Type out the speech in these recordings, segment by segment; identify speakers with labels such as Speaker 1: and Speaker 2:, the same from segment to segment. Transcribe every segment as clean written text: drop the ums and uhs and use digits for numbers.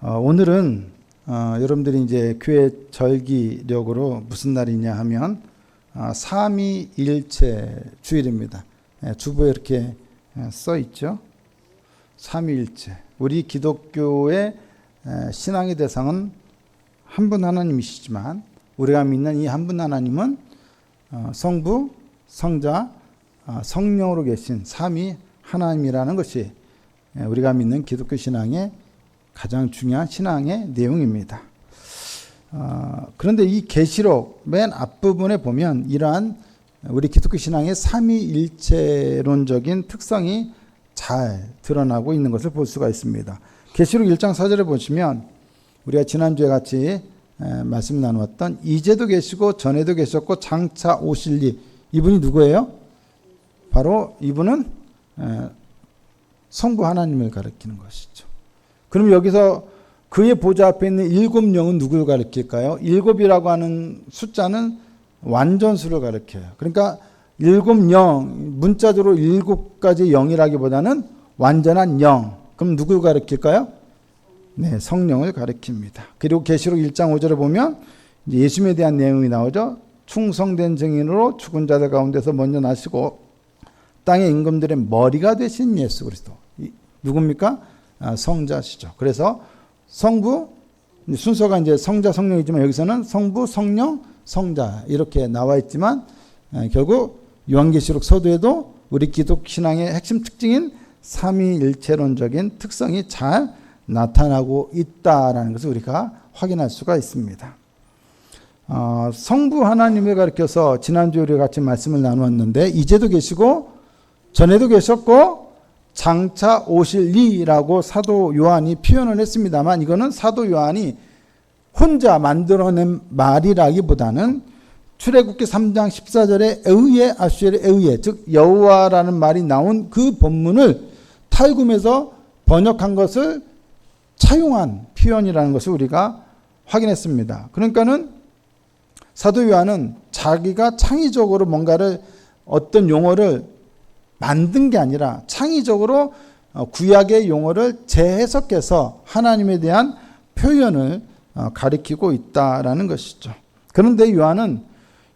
Speaker 1: 오늘은 여러분들이 이제 교회 절기력으로 무슨 날이냐 하면 삼위일체 주일입니다. 주보에 이렇게 써 있죠. 삼위일체. 우리 기독교의 신앙의 대상은 한 분 하나님이시지만 우리가 믿는 이 한 분 하나님은 성부, 성자, 성령으로 계신 삼위 하나님이라는 것이 우리가 믿는 기독교 신앙의 가장 중요한 신앙의 내용입니다. 그런데 이 계시록 맨 앞부분에 보면 이러한 우리 기독교 신앙의 삼위일체론적인 특성이 잘 드러나고 있는 것을 볼 수가 있습니다. 계시록 1장 4절에 보시면 우리가 지난주에 같이 말씀 나누었던 이제도 계시고 전에도 계셨고 장차 오실 이, 이분이 누구예요? 바로 이분은 성부 하나님을 가리키는 것이죠. 그럼 여기서 그의 보좌 앞에 있는 7영은 누구를 가리킬까요? 7이라고 하는 숫자는 완전수를 가리켜요. 그러니까 7영, 문자적으로 7가지 0이라기보다는 완전한 0. 그럼 누구를 가리킬까요? 네, 성령을 가리킵니다. 그리고 계시록 1장 5절에 보면 이제 예수님에 대한 내용이 나오죠. 충성된 증인으로 죽은 자들 가운데서 먼저 나시고 땅의 임금들의 머리가 되신 예수 그리스도. 누굽니까? 성자시죠. 그래서 성부, 순서가 이제 성자, 성령이지만 여기서는 성부, 성령, 성자 이렇게 나와 있지만 결국 요한계시록 서두에도 우리 기독 신앙의 핵심 특징인 삼위일체론적인 특성이 잘 나타나고 있다라는 것을 우리가 확인할 수가 있습니다. 성부 하나님을 가리켜서 지난주에 우리가 같이 말씀을 나누었는데 이제도 계시고 전에도 계셨고 장차 오실 이라고 사도 요한이 표현을 했습니다만 이거는 사도 요한이 혼자 만들어낸 말이라기보다는 출애굽기 3장 14절에 에우예 아슈엘의 에우예 즉 여호와라는 말이 나온 그 본문을 탈굼에서 번역한 것을 차용한 표현이라는 것을 우리가 확인했습니다. 그러니까는 사도 요한은 자기가 창의적으로 뭔가를 어떤 용어를 만든 게 아니라 창의적으로 구약의 용어를 재해석해서 하나님에 대한 표현을 가리키고 있다라는 것이죠. 그런데 요한은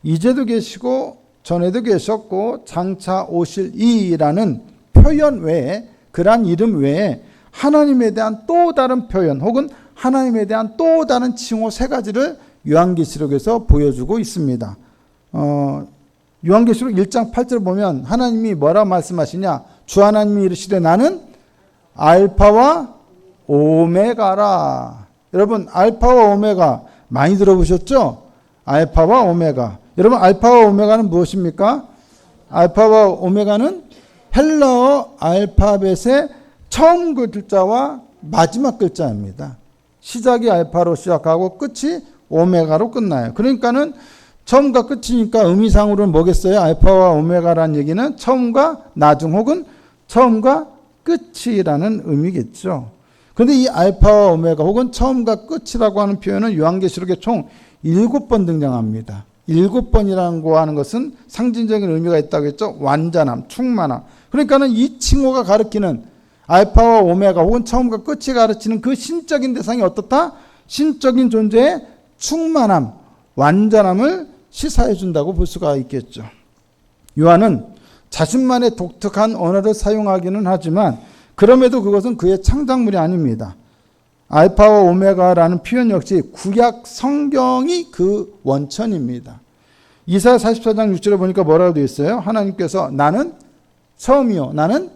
Speaker 1: 이제도 계시고 전에도 계셨고 장차 오실 이라는 표현 외에 그러한 이름 외에 하나님에 대한 또 다른 표현 혹은 하나님에 대한 또 다른 칭호 3가지를 요한계시록에서 보여주고 있습니다. 요한계시록 1장 8절을 보면 하나님이 뭐라 말씀하시냐? 주 하나님이 이르시되 나는 알파와 오메가라. 여러분 알파와 오메가 많이 들어보셨죠? 알파와 오메가. 여러분 알파와 오메가는 무엇입니까? 알파와 오메가는 헬라어 알파벳의 처음 글자와 마지막 글자입니다. 시작이 알파로 시작하고 끝이 오메가로 끝나요. 그러니까는 처음과 끝이니까 의미상으로는 뭐겠어요? 알파와 오메가라는 얘기는 처음과 나중 혹은 처음과 끝이라는 의미겠죠. 그런데 이 알파와 오메가 혹은 처음과 끝이라고 하는 표현은 요한계시록에 총 7번 등장합니다. 7번이라고 하는 것은 상징적인 의미가 있다고 했죠. 완전함, 충만함. 그러니까는 이 칭호가 가리키는 알파와 오메가 혹은 처음과 끝이 가르치는 그 신적인 대상이 어떻다? 신적인 존재의 충만함, 완전함을 시사해 준다고 볼 수가 있겠죠. 요한은 자신만의 독특한 언어를 사용하기는 하지만 그럼에도 그것은 그의 창작물이 아닙니다. 알파와 오메가라는 표현 역시 구약 성경이 그 원천입니다. 이사야 44장 6절에 보니까 뭐라고 되어 있어요? 하나님께서 나는 처음이요 나는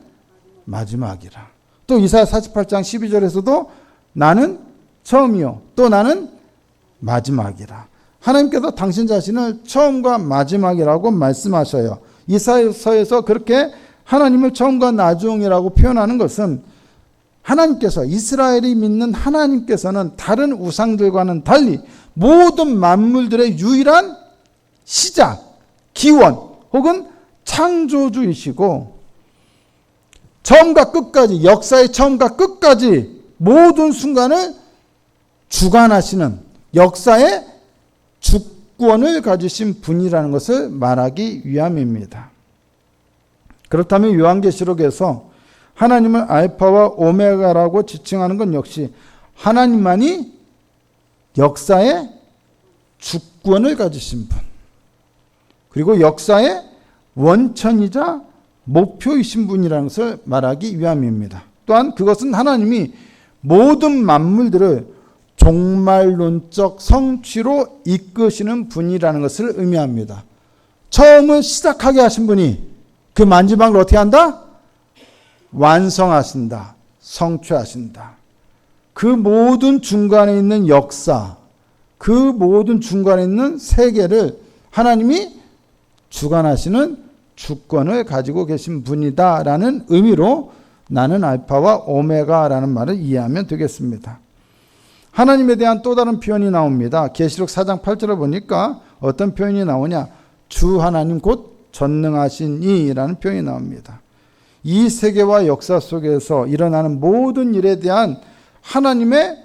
Speaker 1: 마지막이라. 또 이사야 48장 12절에서도 나는 처음이요 또 나는 마지막이라. 하나님께서 당신 자신을 처음과 마지막이라고 말씀하셔요. 이사야서에서 그렇게 하나님을 처음과 나중이라고 표현하는 것은 하나님께서 이스라엘이 믿는 하나님께서는 다른 우상들과는 달리 모든 만물들의 유일한 시작, 기원 혹은 창조주이시고 처음과 끝까지 역사의 처음과 끝까지 모든 순간을 주관하시는 역사의 주권을 가지신 분이라는 것을 말하기 위함입니다. 그렇다면 요한계시록에서 하나님을 알파와 오메가라고 지칭하는 건 역시 하나님만이 역사의 주권을 가지신 분, 그리고 역사의 원천이자 목표이신 분이라는 것을 말하기 위함입니다. 또한 그것은 하나님이 모든 만물들을 종말론적 성취로 이끄시는 분이라는 것을 의미합니다. 처음은 시작하게 하신 분이 그 마지막을 어떻게 한다? 완성하신다. 성취하신다. 그 모든 중간에 있는 역사, 그 모든 중간에 있는 세계를 하나님이 주관하시는 주권을 가지고 계신 분이다라는 의미로 나는 알파와 오메가라는 말을 이해하면 되겠습니다. 하나님에 대한 또 다른 표현이 나옵니다. 계시록 4장 8절을 보니까 어떤 표현이 나오냐? 주 하나님 곧 전능하신 이라는 표현이 나옵니다. 이 세계와 역사 속에서 일어나는 모든 일에 대한 하나님의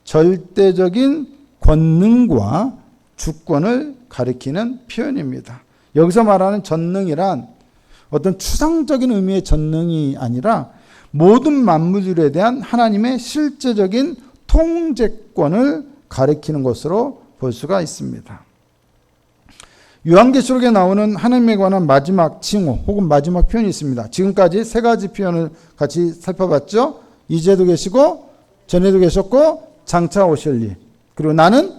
Speaker 1: 절대적인 권능과 주권을 가리키는 표현입니다. 여기서 말하는 전능이란 어떤 추상적인 의미의 전능이 아니라 모든 만물들에 대한 하나님의 실제적인 통제권을 가리키는 것으로 볼 수가 있습니다. 요한계시록에 나오는 하나님에 관한 마지막 칭호 혹은 마지막 표현이 있습니다. 지금까지 세 가지 표현을 같이 살펴봤죠. 이제도 계시고 전에도 계셨고 장차 오실 이, 그리고 나는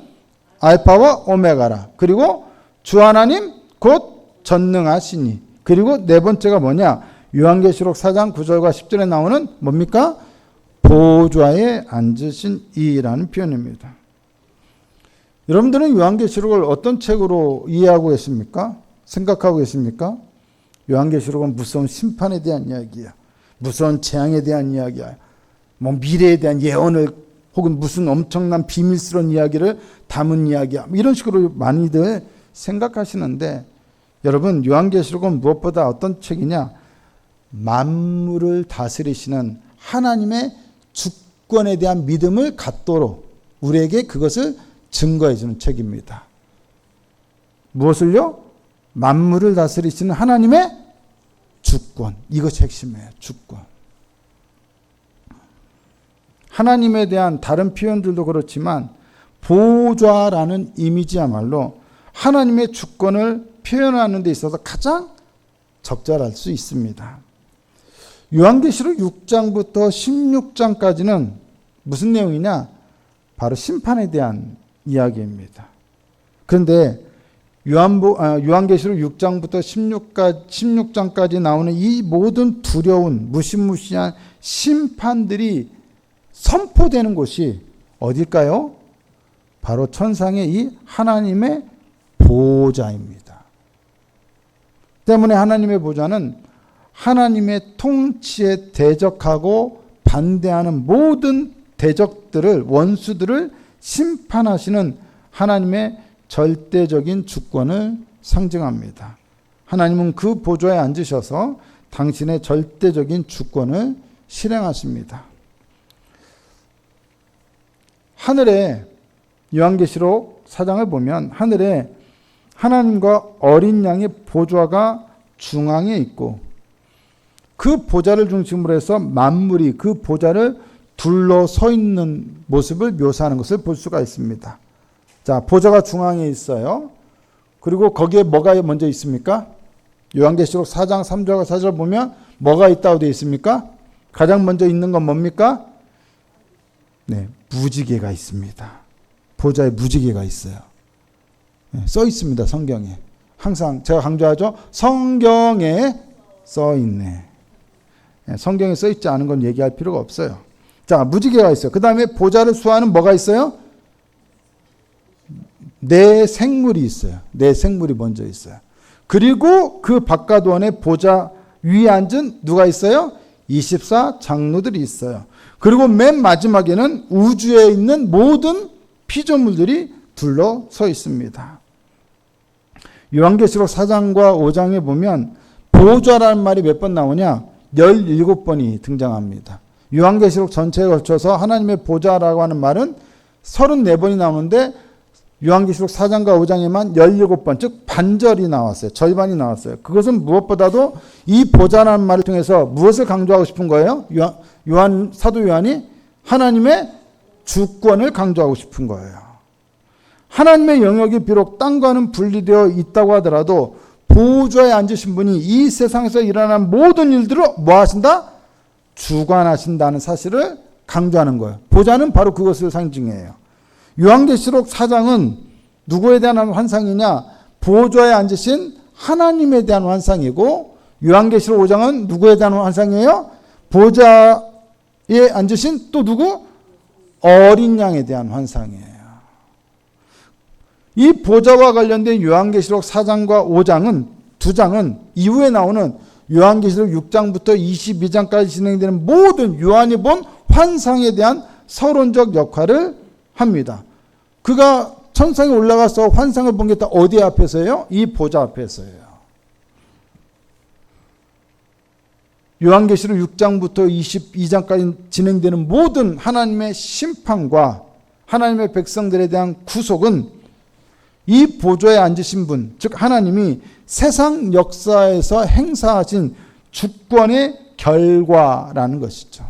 Speaker 1: 알파와 오메가라, 그리고 주 하나님 곧 전능하시니, 그리고 네 번째가 뭐냐? 요한계시록 4장 9절과 10절에 나오는 뭡니까? 보좌에 앉으신 이라는 표현입니다. 여러분들은 요한계시록을 어떤 책으로 이해하고 계십니까? 생각하고 계십니까? 요한계시록은 무서운 심판에 대한 이야기야. 무서운 재앙에 대한 이야기야. 뭐 미래에 대한 예언을 혹은 무슨 엄청난 비밀스러운 이야기를 담은 이야기야. 이런 식으로 많이들 생각하시는데, 여러분, 요한계시록은 무엇보다 어떤 책이냐? 만물을 다스리시는 하나님의 주권에 대한 믿음을 갖도록 우리에게 그것을 증거해 주는 책입니다. 무엇을요? 만물을 다스리시는 하나님의 주권. 이것이 핵심이에요. 주권. 하나님에 대한 다른 표현들도 그렇지만 보좌라는 이미지야말로 하나님의 주권을 표현하는 데 있어서 가장 적절할 수 있습니다. 요한계시록 6장부터 16장까지는 무슨 내용이냐? 바로 심판에 대한 이야기입니다. 그런데 요한계시록 6장부터 16장까지 나오는 이 모든 두려운 무시무시한 심판들이 선포되는 곳이 어딜까요? 바로 천상의 이 하나님의 보좌입니다. 때문에 하나님의 보좌는 하나님의 통치에 대적하고 반대하는 모든 대적들을, 원수들을 심판하시는 하나님의 절대적인 주권을 상징합니다. 하나님은 그 보좌에 앉으셔서 당신의 절대적인 주권을 실행하십니다. 하늘에, 요한계시록 4장을 보면 하늘에 하나님과 어린 양의 보좌가 중앙에 있고 그 보좌를 중심으로 해서 만물이 그 보좌를 둘러서 있는 모습을 묘사하는 것을 볼 수가 있습니다. 자, 보좌가 중앙에 있어요. 그리고 거기에 뭐가 먼저 있습니까? 요한계시록 4장 3절과 4절 보면 뭐가 있다고 되어 있습니까? 가장 먼저 있는 건 뭡니까? 네, 무지개가 있습니다. 보좌에 무지개가 있어요. 네, 써 있습니다. 성경에. 항상 제가 강조하죠. 성경에 써 있네. 네, 성경에 써 있지 않은 건 얘기할 필요가 없어요. 자, 무지개가 있어요. 그 다음에 보좌를 수하는 뭐가 있어요? 네 생물이 있어요. 네 생물이 먼저 있어요. 그리고 그 바깥원에 보좌 위에 앉은 누가 있어요? 24 장로들이 있어요. 그리고 맨 마지막에는 우주에 있는 모든 피조물들이 둘러서 있습니다. 요한계시록 4장과 5장에 보면 보좌라는 말이 몇 번 나오냐? 17번이 등장합니다. 요한계시록 전체에 걸쳐서 하나님의 보좌라고 하는 말은 34번이 나오는데 요한계시록 4장과 5장에만 17번, 즉 반절이 나왔어요. 절반이 나왔어요. 그것은 무엇보다도 이 보좌라는 말을 통해서 무엇을 강조하고 싶은 거예요? 사도 요한이 하나님의 주권을 강조하고 싶은 거예요. 하나님의 영역이 비록 땅과는 분리되어 있다고 하더라도 보좌에 앉으신 분이 이 세상에서 일어난 모든 일들을 뭐 하신다? 주관하신다는 사실을 강조하는 거예요. 보좌는 바로 그것을 상징해요. 요한계시록 4장은 누구에 대한 환상이냐? 보좌에 앉으신 하나님에 대한 환상이고, 요한계시록 5장은 누구에 대한 환상이에요? 보좌에 앉으신 또 누구? 어린 양에 대한 환상이에요. 이 보좌와 관련된 요한계시록 4장과 5장은, 두 장은 이후에 나오는 요한계시록 6장부터 22장까지 진행되는 모든 요한이 본 환상에 대한 서론적 역할을 합니다. 그가 천상에 올라가서 환상을 본 게 다 어디 앞에서예요? 이 보좌 앞에서예요. 요한계시록 6장부터 22장까지 진행되는 모든 하나님의 심판과 하나님의 백성들에 대한 구속은 이 보좌에 앉으신 분, 즉 하나님이 세상 역사에서 행사하신 주권의 결과라는 것이죠.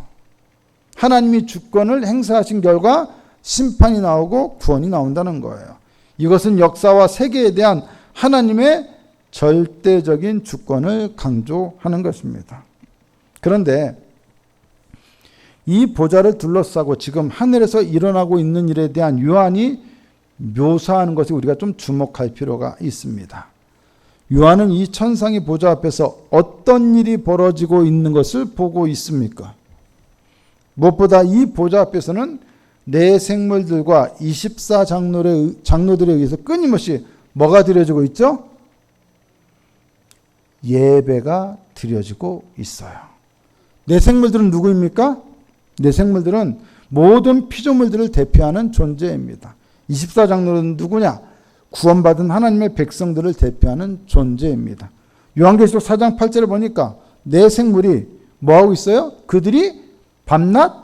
Speaker 1: 하나님이 주권을 행사하신 결과 심판이 나오고 구원이 나온다는 거예요. 이것은 역사와 세계에 대한 하나님의 절대적인 주권을 강조하는 것입니다. 그런데 이 보좌를 둘러싸고 지금 하늘에서 일어나고 있는 일에 대한 요한이 묘사하는 것이 우리가 좀 주목할 필요가 있습니다. 요한은 이 천상의 보좌 앞에서 어떤 일이 벌어지고 있는 것을 보고 있습니까? 무엇보다 이 보좌 앞에서는 내 생물들과 24장로들에 의해서 끊임없이 뭐가 드려지고 있죠? 예배가 드려지고 있어요. 내 생물들은 누구입니까? 내 생물들은 모든 피조물들을 대표하는 존재입니다. 24장로는 누구냐? 구원받은 하나님의 백성들을 대표하는 존재입니다. 요한계시록 4장 8절에 보니까 내 생물이 뭐하고 있어요? 그들이 밤낮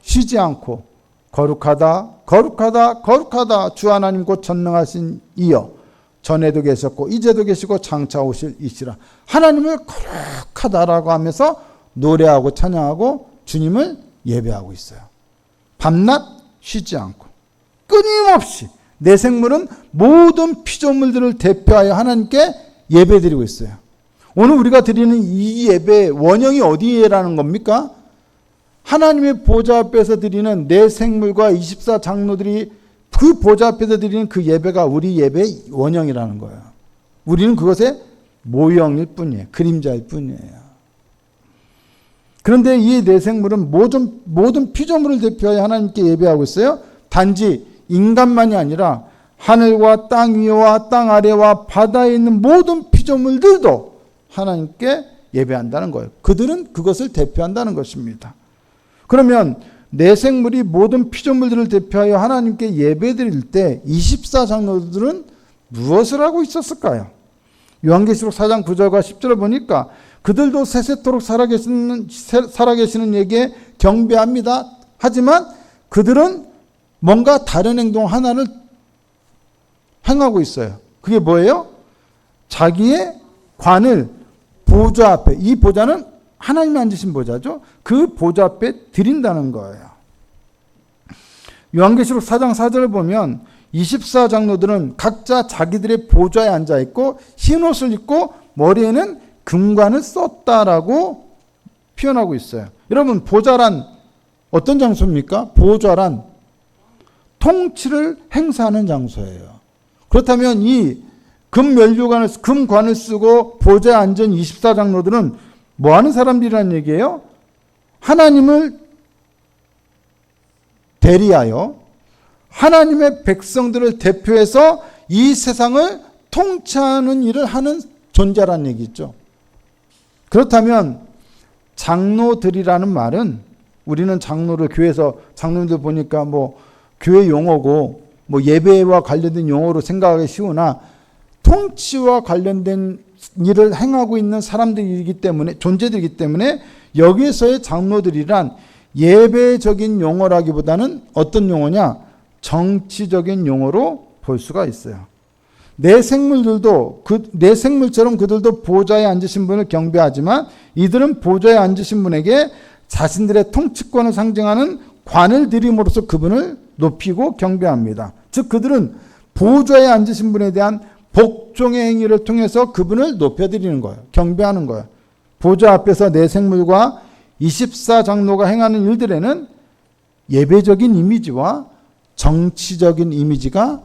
Speaker 1: 쉬지 않고 거룩하다 거룩하다 거룩하다 주 하나님 곧 전능하신 이여 전에도 계셨고 이제도 계시고 장차 오실 이시라. 하나님을 거룩하다라고 하면서 노래하고 찬양하고 주님을 예배하고 있어요. 밤낮 쉬지 않고 끊임없이 내 생물은 모든 피조물들을 대표하여 하나님께 예배드리고 있어요. 오늘 우리가 드리는 이 예배의 원형이 어디에라는 겁니까? 하나님의 보좌 앞에서 드리는 내 생물과 24장로들이 그 보좌 앞에서 드리는 그 예배가 우리 예배의 원형이라는 거예요. 우리는 그것의 모형일 뿐이에요. 그림자일 뿐이에요. 그런데 이 내 생물은 모든 피조물을 대표하여 하나님께 예배하고 있어요. 단지 인간만이 아니라 하늘과 땅 위와 땅 아래와 바다에 있는 모든 피조물들도 하나님께 예배한다는 거예요. 그들은 그것을 대표한다는 것입니다. 그러면 내 생물이 모든 피조물들을 대표하여 하나님께 예배드릴 때 24장로들은 무엇을 하고 있었을까요? 요한계시록 4장 9절과 10절을 보니까 그들도 세세토록 살아계시는 이에게 경배합니다. 하지만 그들은 뭔가 다른 행동 하나를 행하고 있어요. 그게 뭐예요? 자기의 관을 보좌 앞에, 이 보좌는 하나님이 앉으신 보좌죠. 그 보좌 앞에 드린다는 거예요. 요한계시록 4장 4절을 보면 24장로들은 각자 자기들의 보좌에 앉아있고 흰 옷을 입고 머리에는 금관을 썼다라고 표현하고 있어요. 여러분, 보좌란 어떤 장소입니까? 보좌란 통치를 행사하는 장소예요. 그렇다면 이 금관을 쓰고 보좌에 앉은 24장로들은 뭐 하는 사람들이라는 얘기예요? 하나님을 대리하여 하나님의 백성들을 대표해서 이 세상을 통치하는 일을 하는 존재라는 얘기죠. 그렇다면 장로들이라는 말은, 우리는 장로를 교회에서 장로들 보니까 뭐 교회 용어고 뭐 예배와 관련된 용어로 생각하기 쉬우나 통치와 관련된 일을 행하고 있는 사람들이기 때문에, 존재들이기 때문에 여기에서의 장로들이란 예배적인 용어라기보다는 어떤 용어냐? 정치적인 용어로 볼 수가 있어요. 내 생물들도 내 생물처럼 그들도 보좌에 앉으신 분을 경배하지만 이들은 보좌에 앉으신 분에게 자신들의 통치권을 상징하는 관을 드림으로써 그분을 높이고 경배합니다. 즉 그들은 보좌에 앉으신 분에 대한 복종의 행위를 통해서 그분을 높여드리는 거예요. 경배하는 거예요. 보좌 앞에서 내 생물과 24장로가 행하는 일들에는 예배적인 이미지와 정치적인 이미지가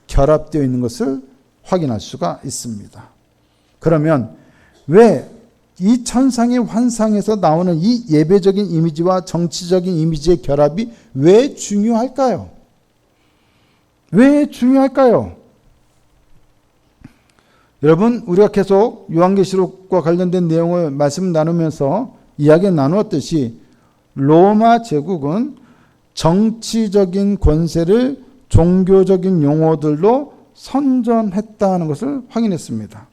Speaker 1: 결합되어 있는 것을 확인할 수가 있습니다. 그러면 왜 이 천상의 환상에서 나오는 이 예배적인 이미지와 정치적인 이미지의 결합이 왜 중요할까요? 왜 중요할까요? 여러분, 우리가 계속 요한계시록과 관련된 내용을 말씀 나누면서 이야기 나누었듯이 로마 제국은 정치적인 권세를 종교적인 용어들로 선전했다는 것을 확인했습니다.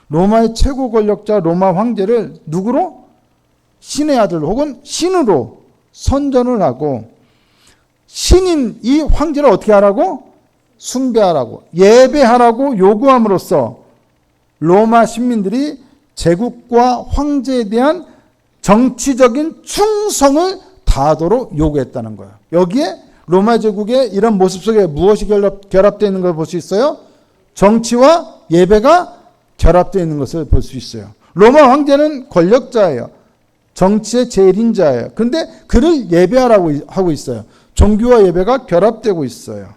Speaker 1: 로마의 최고 권력자 로마 황제를 누구로? 신의 아들 혹은 신으로 선전을 하고 신인 이 황제를 어떻게 하라고? 숭배하라고 예배하라고 요구함으로써 로마 시민들이 제국과 황제에 대한 정치적인 충성을 다하도록 요구했다는 거예요. 여기에 로마 제국의 이런 모습 속에 무엇이 결합되어 있는 걸 볼 수 있어요? 정치와 예배가 결합되어 있는 것을 볼 수 있어요. 로마 황제는 권력자예요. 정치의 제일인자예요. 그런데 그를 예배하라고 하고 있어요. 종교와 예배가 결합되고 있어요.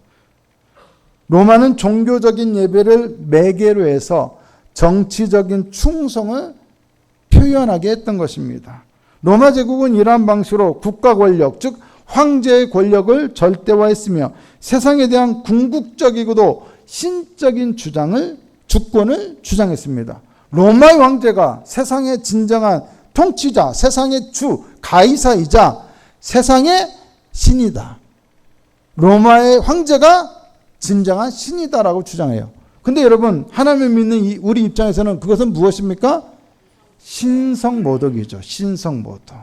Speaker 1: 로마는 종교적인 예배를 매개로 해서 정치적인 충성을 표현하게 했던 것입니다. 로마 제국은 이러한 방식으로 국가 권력, 즉 황제의 권력을 절대화했으며 세상에 대한 궁극적이고도 신적인 주권을 주장했습니다. 로마의 황제가 세상의 진정한 통치자, 세상의 주, 가이사이자 세상의 신이다. 로마의 황제가 진정한 신이다라고 주장해요. 근데 여러분, 하나님을 믿는 우리 입장에서는 그것은 무엇입니까? 신성모독이죠. 신성모독.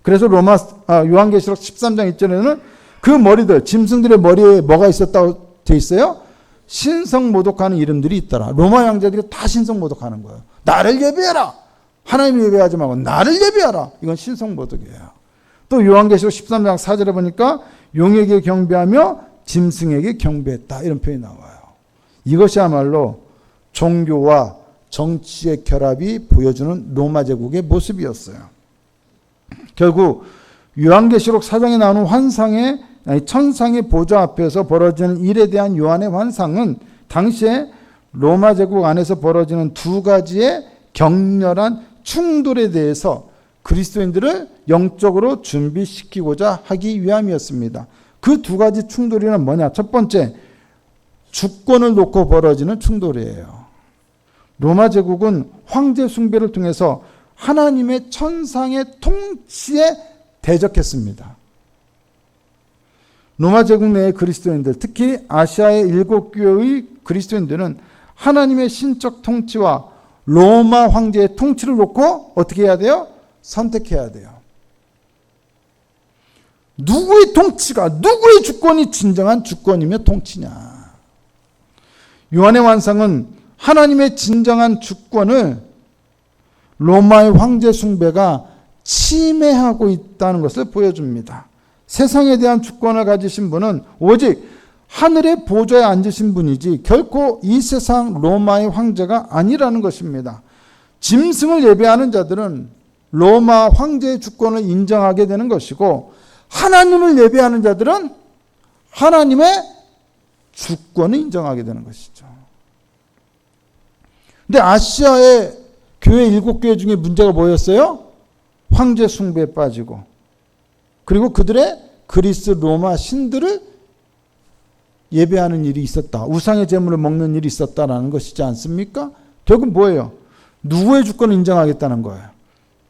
Speaker 1: 그래서 요한계시록 13장 1절에는 그 머리들, 짐승들의 머리에 뭐가 있었다고 되어 있어요? 신성모독하는 이름들이 있더라. 로마 황제들이 다 신성모독하는 거예요. 나를 예배해라. 하나님 예배하지 말고 나를 예배하라. 이건 신성모독이에요. 또 요한계시록 13장 4절에 보니까 용에게 경배하며 짐승에게 경배했다. 이런 표현이 나와요. 이것이야말로 종교와 정치의 결합이 보여주는 로마 제국의 모습이었어요. 결국 요한계시록 4장에 나오는 천상의 보좌 앞에서 벌어지는 일에 대한 요한의 환상은 당시에 로마 제국 안에서 벌어지는 두 가지의 격렬한 충돌에 대해서 그리스도인들을 영적으로 준비시키고자 하기 위함이었습니다. 그 두 가지 충돌이란 뭐냐? 첫 번째, 주권을 놓고 벌어지는 충돌이에요. 로마 제국은 황제 숭배를 통해서 하나님의 천상의 통치에 대적했습니다. 로마 제국 내의 그리스도인들, 특히 아시아의 7교회의 그리스도인들은 하나님의 신적 통치와 로마 황제의 통치를 놓고 어떻게 해야 돼요? 선택해야 돼요. 누구의 통치가, 누구의 주권이 진정한 주권이며 통치냐? 요한의 환상은 하나님의 진정한 주권을 로마의 황제 숭배가 침해하고 있다는 것을 보여줍니다. 세상에 대한 주권을 가지신 분은 오직 하늘의 보좌에 앉으신 분이지 결코 이 세상 로마의 황제가 아니라는 것입니다. 짐승을 예배하는 자들은 로마 황제의 주권을 인정하게 되는 것이고, 하나님을 예배하는 자들은 하나님의 주권을 인정하게 되는 것이죠. 근데 아시아의 교회 7교회 중에 문제가 뭐였어요? 황제 숭배에 빠지고, 그리고 그들의 그리스 로마 신들을 예배하는 일이 있었다. 우상의 제물을 먹는 일이 있었다라는 것이지 않습니까? 결국 뭐예요? 누구의 주권을 인정하겠다는 거예요.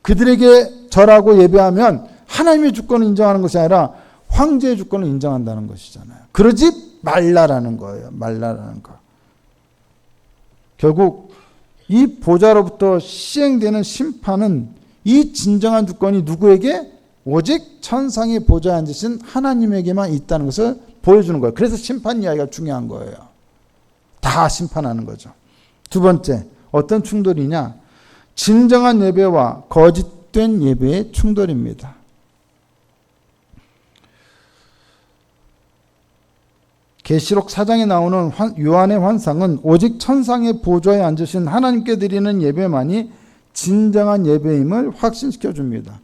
Speaker 1: 그들에게 절하고 예배하면 하나님의 주권을 인정하는 것이 아니라 황제의 주권을 인정한다는 것이잖아요. 그러지 말라라는 거예요. 말라라는 거. 결국 이 보좌로부터 시행되는 심판은 이 진정한 주권이 누구에게? 오직 천상의 보좌에 앉으신 하나님에게만 있다는 것을 보여주는 거예요. 그래서 심판 이야기가 중요한 거예요. 다 심판하는 거죠. 두 번째, 어떤 충돌이냐? 진정한 예배와 거짓된 예배의 충돌입니다. 계시록 4장에 나오는 요한의 환상은 오직 천상의 보좌에 앉으신 하나님께 드리는 예배만이 진정한 예배임을 확신시켜 줍니다.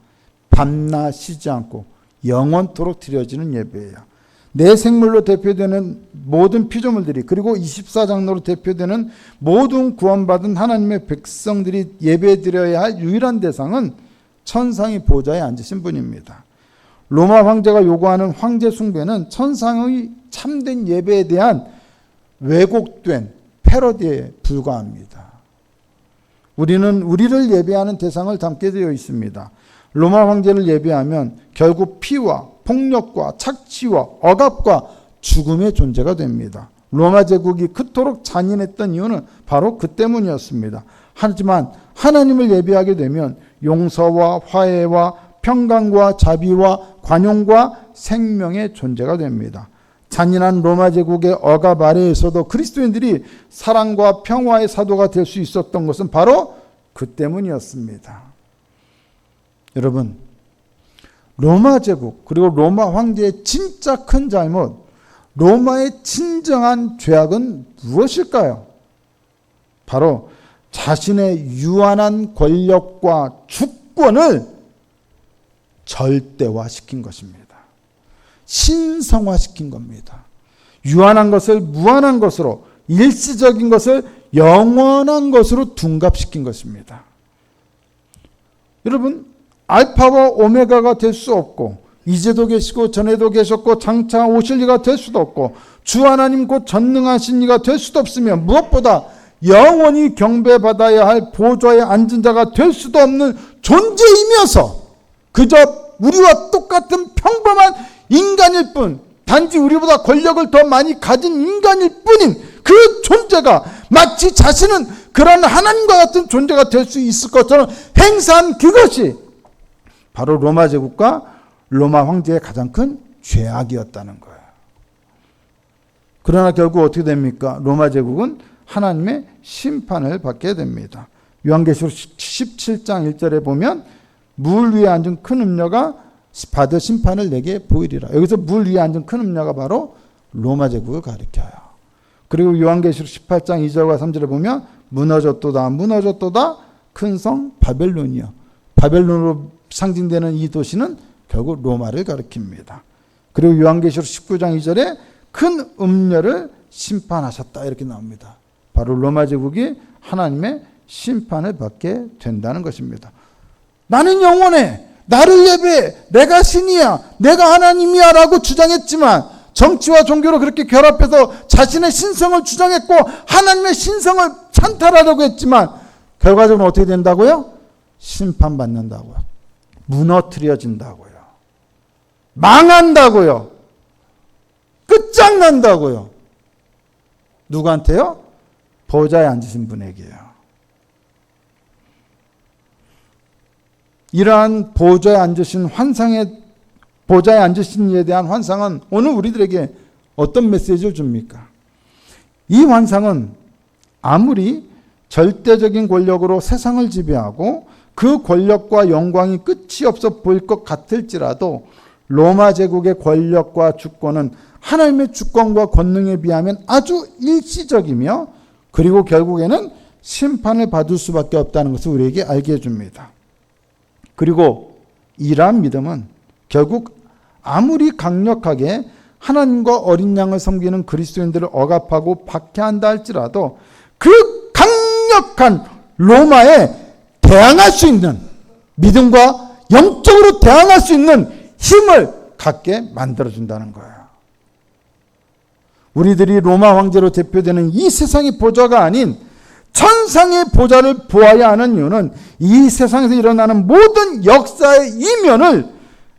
Speaker 1: 밤낮 쉬지 않고 영원토록 드려지는 예배예요. 내 생물로 대표되는 모든 피조물들이, 그리고 24장로로 대표되는 모든 구원받은 하나님의 백성들이 예배드려야 할 유일한 대상은 천상의 보좌에 앉으신 분입니다. 로마 황제가 요구하는 황제 숭배는 천상의 참된 예배에 대한 왜곡된 패러디에 불과합니다. 우리는 우리를 예배하는 대상을 담게 되어 있습니다. 로마 황제를 예배하면 결국 피와 폭력과 착취와 억압과 죽음의 존재가 됩니다. 로마 제국이 그토록 잔인했던 이유는 바로 그 때문이었습니다. 하지만 하나님을 예배하게 되면 용서와 화해와 평강과 자비와 관용과 생명의 존재가 됩니다. 잔인한 로마 제국의 억압 아래에서도 그리스도인들이 사랑과 평화의 사도가 될 수 있었던 것은 바로 그 때문이었습니다. 여러분, 로마 제국 그리고 로마 황제의 진짜 큰 잘못, 로마의 진정한 죄악은 무엇일까요? 바로 자신의 유한한 권력과 주권을 절대화시킨 것입니다. 신성화시킨 겁니다. 유한한 것을 무한한 것으로, 일시적인 것을 영원한 것으로 둔갑시킨 것입니다. 여러분, 알파와 오메가가 될 수 없고, 이제도 계시고 전에도 계셨고 장차 오실 이가 될 수도 없고, 주 하나님 곧 전능하신 이가 될 수도 없으며, 무엇보다 영원히 경배받아야 할 보좌에 앉은 자가 될 수도 없는 존재이면서 그저 우리와 똑같은 평범한 인간일 뿐, 단지 우리보다 권력을 더 많이 가진 인간일 뿐인 그 존재가 마치 자신은 그런 하나님과 같은 존재가 될 수 있을 것처럼 행사한 그것이 바로 로마 제국과 로마 황제의 가장 큰 죄악이었다는 거예요. 그러나 결국 어떻게 됩니까? 로마 제국은 하나님의 심판을 받게 됩니다. 요한계시록 17장 1절에 보면 물 위에 앉은 큰 음녀가 받을 심판을 내게 보이리라. 여기서 물 위에 앉은 큰 음녀가 바로 로마 제국을 가리켜요. 그리고 요한계시록 18장 2절과 3절에 보면 무너졌도다 무너졌도다 큰 성 바벨론이요. 바벨론으로 상징되는 이 도시는 결국 로마를 가리킵니다. 그리고 요한계시록 19장 2절에 큰 음녀를 심판하셨다 이렇게 나옵니다. 바로 로마 제국이 하나님의 심판을 받게 된다는 것입니다. 나는 영원해, 나를 예배해, 내가 신이야, 내가 하나님이야 라고 주장했지만, 정치와 종교로 그렇게 결합해서 자신의 신성을 주장했고 하나님의 신성을 찬탈하려고 했지만 결과적으로 어떻게 된다고요? 심판받는다고요. 무너뜨려진다고요. 망한다고요. 끝장난다고요. 누구한테요? 보좌에 앉으신 분에게요. 이러한 보좌에 앉으신 보좌에 앉으신 이에 대한 환상은 오늘 우리들에게 어떤 메시지를 줍니까? 이 환상은 아무리 절대적인 권력으로 세상을 지배하고 그 권력과 영광이 끝이 없어 보일 것 같을지라도 로마 제국의 권력과 주권은 하나님의 주권과 권능에 비하면 아주 일시적이며 그리고 결국에는 심판을 받을 수밖에 없다는 것을 우리에게 알게 해줍니다. 그리고 이러한 믿음은 결국 아무리 강력하게 하나님과 어린 양을 섬기는 그리스도인들을 억압하고 박해한다 할지라도 그 강력한 로마에 대항할 수 있는 믿음과 영적으로 대항할 수 있는 힘을 갖게 만들어준다는 거예요. 우리들이 로마 황제로 대표되는 이 세상의 보좌가 아닌 천상의 보좌를 보아야 하는 이유는 이 세상에서 일어나는 모든 역사의 이면을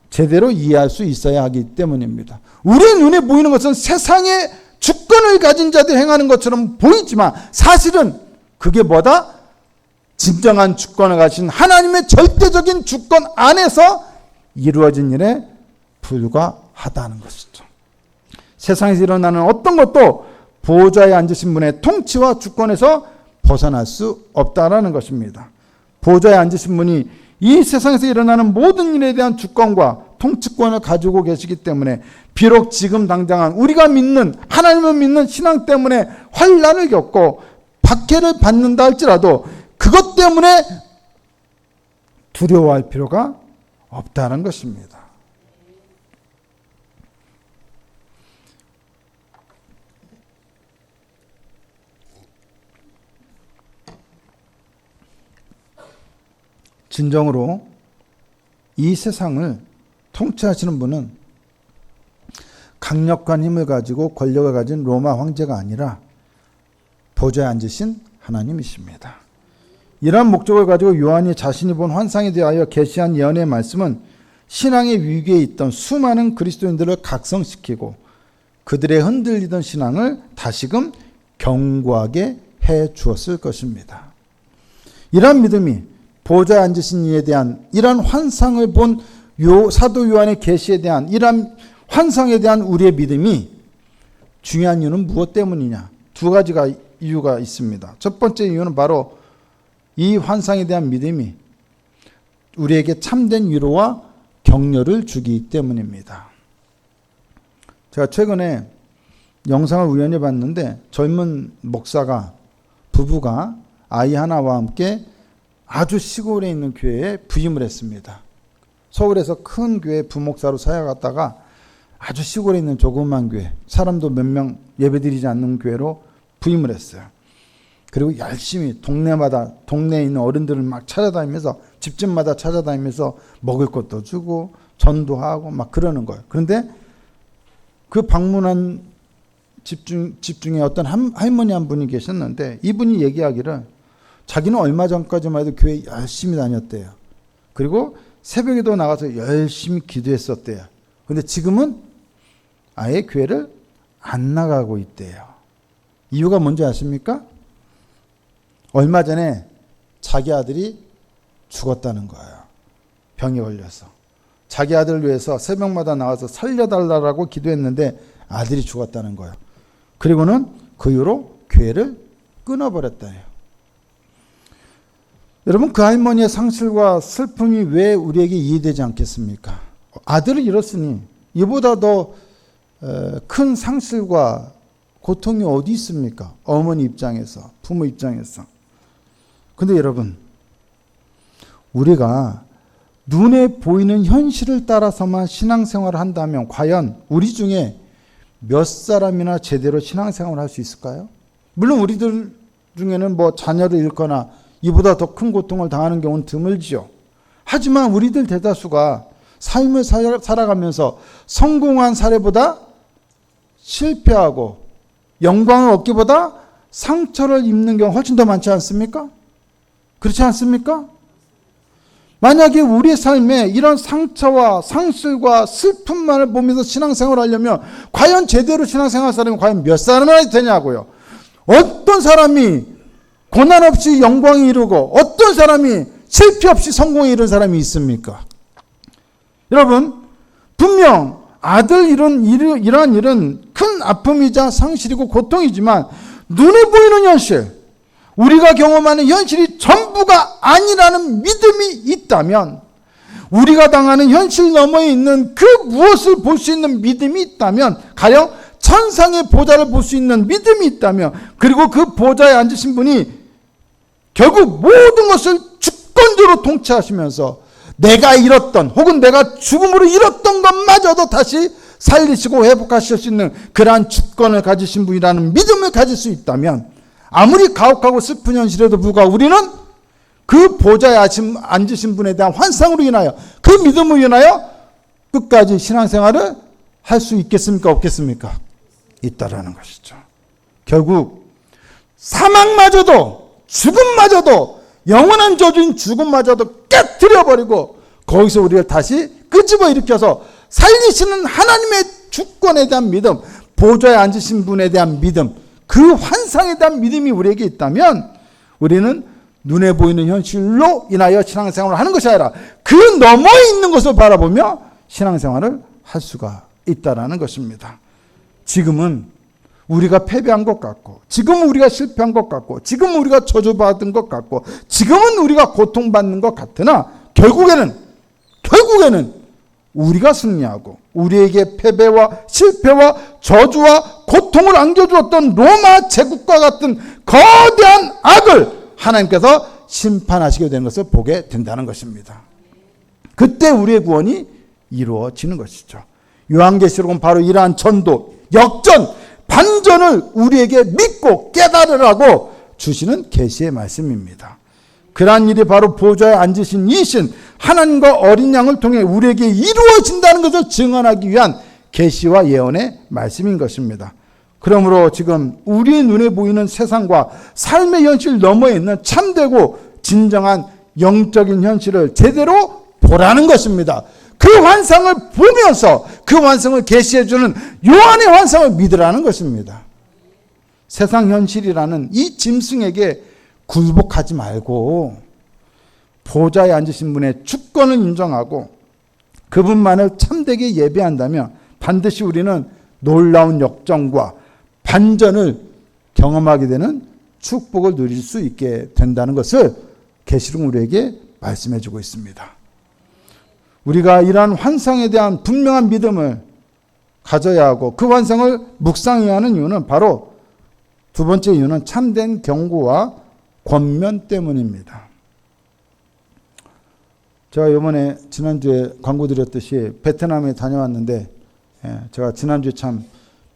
Speaker 1: 제대로 이해할 수 있어야 하기 때문입니다. 우리 눈에 보이는 것은 세상의 주권을 가진 자들이 행하는 것처럼 보이지만 사실은 그게 뭐다? 진정한 주권을 가진 하나님의 절대적인 주권 안에서 이루어진 일에 불과하다는 것이죠. 세상에서 일어나는 어떤 것도 보좌에 앉으신 분의 통치와 주권에서 벗어날 수 없다라는 것입니다. 보좌에 앉으신 분이 이 세상에서 일어나는 모든 일에 대한 주권과 통치권을 가지고 계시기 때문에 비록 지금 당장은 우리가 믿는 하나님을 믿는 신앙 때문에 환난을 겪고 박해를 받는다 할지라도 그것 때문에 두려워할 필요가 없다는 것입니다. 진정으로 이 세상을 통치하시는 분은 강력한 힘을 가지고 권력을 가진 로마 황제가 아니라 보좌에 앉으신 하나님이십니다. 이러한 목적을 가지고 요한이 자신이 본 환상에 대하여 계시한 예언의 말씀은 신앙의 위기에 있던 수많은 그리스도인들을 각성시키고 그들의 흔들리던 신앙을 다시금 견고하게 해 주었을 것입니다. 이러한 믿음이 보좌에 앉으신 이에 대한 이러한 환상을 본 사도 요한의 계시에 대한 이러한 환상에 대한 우리의 믿음이 중요한 이유는 무엇 때문이냐? 두 가지가 이유가 있습니다. 첫 번째 이유는 바로 이 환상에 대한 믿음이 우리에게 참된 위로와 격려를 주기 때문입니다. 제가 최근에 영상을 우연히 봤는데 젊은 목사가 부부가 아이 하나와 함께 아주 시골에 있는 교회에 부임을 했습니다. 서울에서 큰 교회 부목사로 사역하다가 아주 시골에 있는 조그만 교회, 사람도 몇 명 예배드리지 않는 교회로 부임을 했어요. 그리고 열심히 동네에 있는 어른들을 막 찾아다니면서 집집마다 찾아다니면서 먹을 것도 주고 전도하고 막 그러는 거예요. 그런데 그 방문한 집 중에 어떤 할머니 한 분이 계셨는데 이분이 얘기하기를 자기는 얼마 전까지만 해도 교회 열심히 다녔대요. 그리고 새벽에도 나가서 열심히 기도했었대요. 그런데 지금은 아예 교회를 안 나가고 있대요. 이유가 뭔지 아십니까? 얼마 전에 자기 아들이 죽었다는 거예요. 병에 걸려서. 자기 아들을 위해서 새벽마다 나가서 살려달라고 기도했는데 아들이 죽었다는 거예요. 그리고는 그 이후로 교회를 끊어버렸다요. 여러분, 그 할머니의 상실과 슬픔이 왜 우리에게 이해되지 않겠습니까? 아들을 잃었으니 이보다 더 큰 상실과 고통이 어디 있습니까? 어머니 입장에서, 부모 입장에서. 근데 여러분, 우리가 눈에 보이는 현실을 따라서만 신앙생활을 한다면 과연 우리 중에 몇 사람이나 제대로 신앙생활을 할 수 있을까요? 물론 우리들 중에는 뭐 자녀를 잃거나 이보다 더 큰 고통을 당하는 경우는 드물지요. 하지만 우리들 대다수가 삶을 살아가면서 성공한 사례보다 실패하고 영광을 얻기보다 상처를 입는 경우가 훨씬 더 많지 않습니까? 그렇지 않습니까? 만약에 우리의 삶에 이런 상처와 상실과 슬픔만을 보면서 신앙생활을 하려면 과연 제대로 신앙생활 사람이 과연 몇 사람이나 되냐고요. 어떤 사람이 고난 없이 영광이 이루고 어떤 사람이 실패 없이 성공에 이른 사람이 있습니까? 여러분, 분명 아들 이러한 일은 큰 아픔이자 상실이고 고통이지만 눈에 보이는 현실, 우리가 경험하는 현실이 전부가 아니라는 믿음이 있다면, 우리가 당하는 현실 너머에 있는 그 무엇을 볼 수 있는 믿음이 있다면, 가령 천상의 보좌를 볼 수 있는 믿음이 있다면, 그리고 그 보좌에 앉으신 분이 결국 모든 것을 주권적으로 통치하시면서 내가 잃었던 혹은 내가 죽음으로 잃었던 것마저도 다시 살리시고 회복하실 수 있는 그러한 주권을 가지신 분이라는 믿음을 가질 수 있다면, 아무리 가혹하고 슬픈 현실에도 불구하고 우리는 그 보좌에 앉으신 분에 대한 환상으로 인하여, 그 믿음으로 인하여 끝까지 신앙생활을 할 수 있겠습니까? 없겠습니까? 있다라는 것이죠. 결국 사망마저도, 죽음마저도, 영원한 저주인 죽음마저도 깨트려버리고 거기서 우리를 다시 끄집어 일으켜서 살리시는 하나님의 주권에 대한 믿음, 보좌에 앉으신 분에 대한 믿음, 그 환상에 대한 믿음이 우리에게 있다면 우리는 눈에 보이는 현실로 인하여 신앙생활을 하는 것이 아니라 그 너머에 있는 것을 바라보며 신앙생활을 할 수가 있다라는 것입니다. 지금은 우리가 패배한 것 같고, 지금은 우리가 실패한 것 같고, 지금은 우리가 저주받은 것 같고, 지금은 우리가 고통받는 것 같으나 결국에는 우리가 승리하고 우리에게 패배와 실패와 저주와 고통을 안겨주었던 로마 제국과 같은 거대한 악을 하나님께서 심판하시게 되는 것을 보게 된다는 것입니다. 그때 우리의 구원이 이루어지는 것이죠. 요한계시록은 바로 이러한 전도, 역전, 반전을 우리에게 믿고 깨달으라고 주시는 계시의 말씀입니다. 그러한 일이 바로 보좌에 앉으신 이 신 하나님과 어린 양을 통해 우리에게 이루어진다는 것을 증언하기 위한 계시와 예언의 말씀인 것입니다. 그러므로 지금 우리의 눈에 보이는 세상과 삶의 현실 너머에 있는 참되고 진정한 영적인 현실을 제대로 보라는 것입니다. 그 환상을 보면서 그 환상을 계시해 주는 요한의 환상을 믿으라는 것입니다. 세상 현실이라는 이 짐승에게 굴복하지 말고 보좌에 앉으신 분의 주권을 인정하고 그분만을 참되게 예배한다면 반드시 우리는 놀라운 역정과 반전을 경험하게 되는 축복을 누릴 수 있게 된다는 것을 계시록 우리에게 말씀해 주고 있습니다. 우리가 이러한 환상에 대한 분명한 믿음을 가져야 하고 그 환상을 묵상해야 하는 이유는 바로 두 번째 이유는 참된 경고와 권면 때문입니다. 제가 이번에 지난주에 광고 드렸듯이 베트남에 다녀왔는데 제가 지난주에 참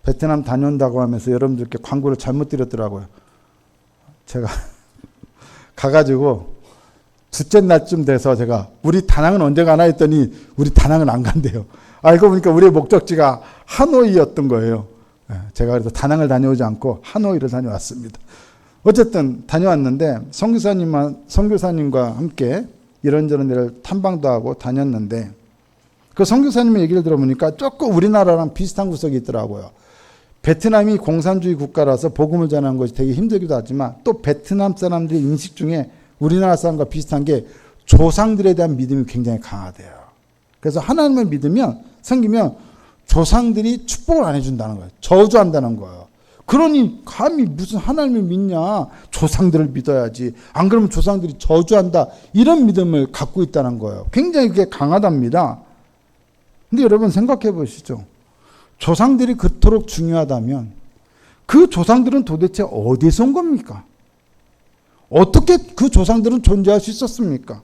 Speaker 1: 베트남 다녀온다고 하면서 여러분들께 광고를 잘못 드렸더라고요. 제가 가가지고 둘째 날쯤 돼서 제가 우리 다낭은 언제 가나 했더니 우리 다낭은 안 간대요. 알고 보니까 우리의 목적지가 하노이였던 거예요. 제가 그래서 다낭을 다녀오지 않고 하노이를 다녀왔습니다. 어쨌든 다녀왔는데 선교사님과 함께 이런저런 데를 탐방도 하고 다녔는데 그 선교사님의 얘기를 들어보니까 조금 우리나라랑 비슷한 구석이 있더라고요. 베트남이 공산주의 국가라서 복음을 전하는 것이 되게 힘들기도 하지만 또 베트남 사람들의 인식 중에 우리나라 사람과 비슷한 게 조상들에 대한 믿음이 굉장히 강하대요. 그래서 하나님을 믿으면 섬기면 조상들이 축복을 안 해준다는 거예요. 저주한다는 거예요. 그러니 감히 무슨 하나님을 믿냐. 조상들을 믿어야지. 안 그러면 조상들이 저주한다. 이런 믿음을 갖고 있다는 거예요. 굉장히 그게 강하답니다. 근데 여러분 생각해 보시죠. 조상들이 그토록 중요하다면 그 조상들은 도대체 어디서 온 겁니까? 어떻게 그 조상들은 존재할 수 있었습니까?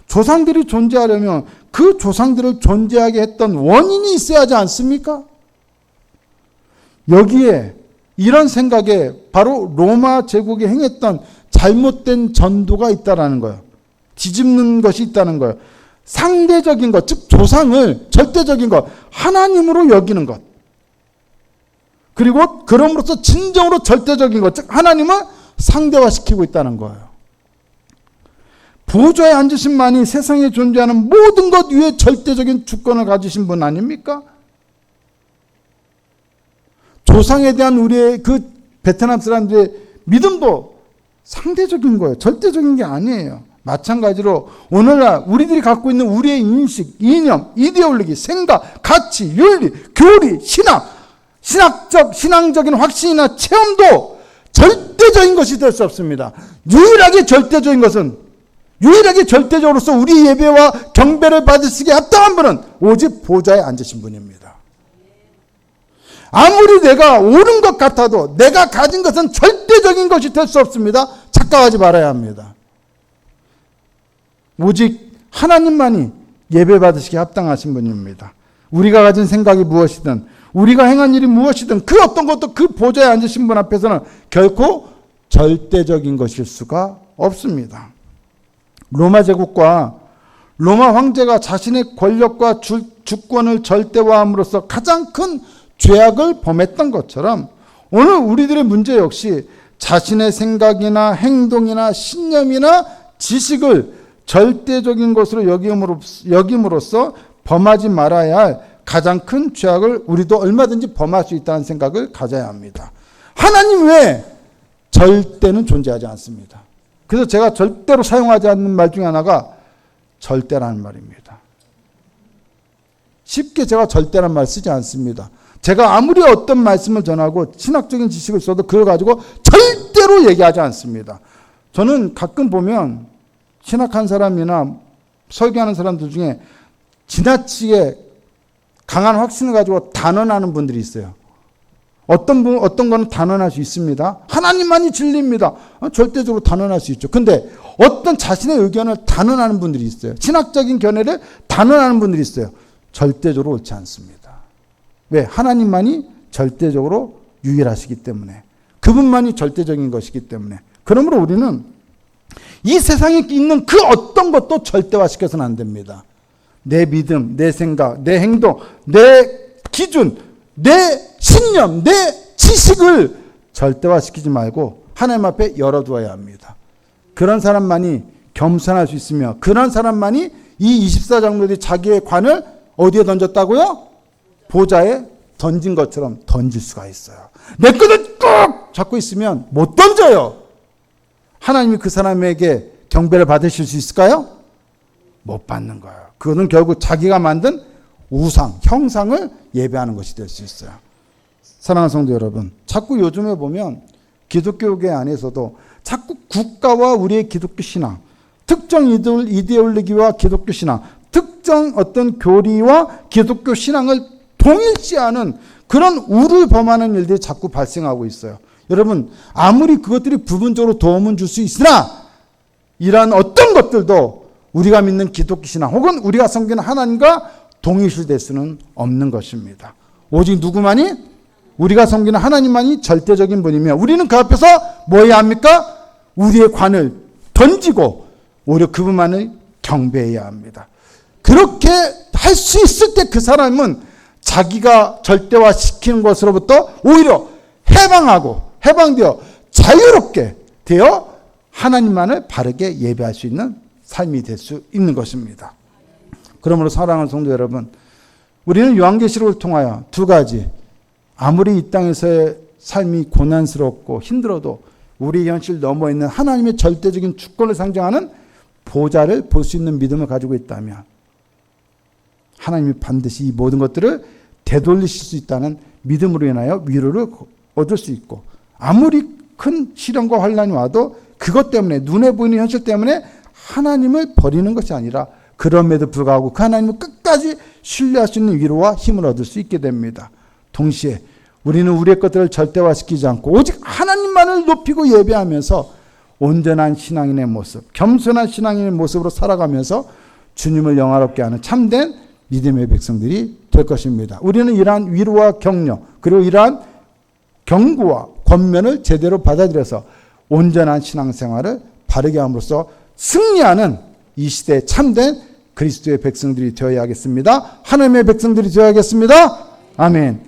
Speaker 1: 조상들이 존재하려면 그 조상들을 존재하게 했던 원인이 있어야 하지 않습니까? 여기에 이런 생각에 바로 로마 제국이 행했던 잘못된 전도가 있다라는 거예요. 뒤집는 것이 있다는 거예요. 상대적인 것, 즉 조상을 절대적인 것, 하나님으로 여기는 것. 그리고 그럼으로써 진정으로 절대적인 것, 즉 하나님을 상대화시키고 있다는 거예요. 보좌에 앉으신 만이 세상에 존재하는 모든 것 위에 절대적인 주권을 가지신 분 아닙니까? 조상에 대한 우리의 그 베트남 사람들의 믿음도 상대적인 거예요. 절대적인 게 아니에요. 마찬가지로 오늘날 우리들이 갖고 있는 우리의 인식, 이념, 이데올로기, 생각, 가치, 윤리, 교리, 신앙적인 확신이나 체험도 절대적인 것이 될 수 없습니다. 유일하게 절대적으로서 우리 예배와 경배를 받으시기에 합당한 분은 오직 보좌에 앉으신 분입니다. 아무리 내가 옳은 것 같아도 내가 가진 것은 절대적인 것이 될 수 없습니다. 착각하지 말아야 합니다. 오직 하나님만이 예배 받으시기에 합당하신 분입니다. 우리가 가진 생각이 무엇이든 우리가 행한 일이 무엇이든 그 어떤 것도 그 보좌에 앉으신 분 앞에서는 결코 절대적인 것일 수가 없습니다. 로마 제국과 로마 황제가 자신의 권력과 주권을 절대화함으로써 가장 큰 죄악을 범했던 것처럼 오늘 우리들의 문제 역시 자신의 생각이나 행동이나 신념이나 지식을 절대적인 것으로 여김으로써 범하지 말아야 할 가장 큰 죄악을 우리도 얼마든지 범할 수 있다는 생각을 가져야 합니다. 하나님 외에 절대는 존재하지 않습니다. 그래서 제가 절대로 사용하지 않는 말 중에 하나가 절대라는 말입니다. 쉽게 제가 절대라는 말 쓰지 않습니다. 제가 아무리 어떤 말씀을 전하고 신학적인 지식을 써도 그걸 가지고 절대로 얘기하지 않습니다. 저는 가끔 보면 신학한 사람이나 설교하는 사람들 중에 지나치게 강한 확신을 가지고 단언하는 분들이 있어요. 어떤 거는 단언할 수 있습니다. 하나님만이 진리입니다. 절대적으로 단언할 수 있죠. 근데 어떤 자신의 의견을 단언하는 분들이 있어요. 신학적인 견해를 단언하는 분들이 있어요. 절대적으로 옳지 않습니다. 왜? 하나님만이 절대적으로 유일하시기 때문에. 그분만이 절대적인 것이기 때문에. 그러므로 우리는 이 세상에 있는 그 어떤 것도 절대화시켜서는 안 됩니다. 내 믿음, 내 생각, 내 행동, 내 기준, 내 신념, 내 지식을 절대화시키지 말고 하나님 앞에 열어두어야 합니다. 그런 사람만이 겸손할 수 있으며 그런 사람만이 이 24장로들이 자기의 관을 어디에 던졌다고요? 보좌에 던진 것처럼 던질 수가 있어요. 내 것을 꼭 잡고 있으면 못 던져요. 하나님이 그 사람에게 경배를 받으실 수 있을까요? 못 받는 거예요. 그거는 결국 자기가 만든 우상, 형상을 예배하는 것이 될 수 있어요. 사랑하는 성도 여러분, 자꾸 요즘에 보면 기독교계 안에서도 자꾸 국가와 우리의 기독교 신앙, 특정 이데올로기와 기독교 신앙, 특정 어떤 교리와 기독교 신앙을 동일시하는 그런 우를 범하는 일들이 자꾸 발생하고 있어요. 여러분, 아무리 그것들이 부분적으로 도움은 줄 수 있으나 이러한 어떤 것들도 우리가 믿는 기독교 신앙 혹은 우리가 섬기는 하나님과 동일시될 수는 없는 것입니다. 오직 누구만이? 우리가 섬기는 하나님만이 절대적인 분이며 우리는 그 앞에서 뭐 해야 합니까? 우리의 관을 던지고 오히려 그분만을 경배해야 합니다. 그렇게 할 수 있을 때 그 사람은 자기가 절대화시키는 것으로부터 오히려 해방되어 자유롭게 되어 하나님만을 바르게 예배할 수 있는 삶이 될 수 있는 것입니다. 그러므로 사랑하는 성도 여러분, 우리는 요한계시록을 통하여 두 가지, 아무리 이 땅에서의 삶이 고난스럽고 힘들어도 우리 현실 넘어 있는 하나님의 절대적인 주권을 상징하는 보좌를 볼 수 있는 믿음을 가지고 있다면 하나님이 반드시 이 모든 것들을 되돌리실 수 있다는 믿음으로 인하여 위로를 얻을 수 있고, 아무리 큰 시련과 환난이 와도 그것 때문에, 눈에 보이는 현실 때문에 하나님을 버리는 것이 아니라 그럼에도 불구하고 그 하나님을 끝까지 신뢰할 수 있는 위로와 힘을 얻을 수 있게 됩니다. 동시에 우리는 우리의 것들을 절대화시키지 않고 오직 하나님만을 높이고 예배하면서 온전한 신앙인의 모습, 겸손한 신앙인의 모습으로 살아가면서 주님을 영화롭게 하는 참된 믿음의 백성들이 될 것입니다. 우리는 이러한 위로와 격려, 그리고 이러한 경고와 권면을 제대로 받아들여서 온전한 신앙생활을 바르게 함으로써 승리하는 이 시대에 참된 그리스도의 백성들이 되어야 하겠습니다. 하나님의 백성들이 되어야겠습니다. 아멘.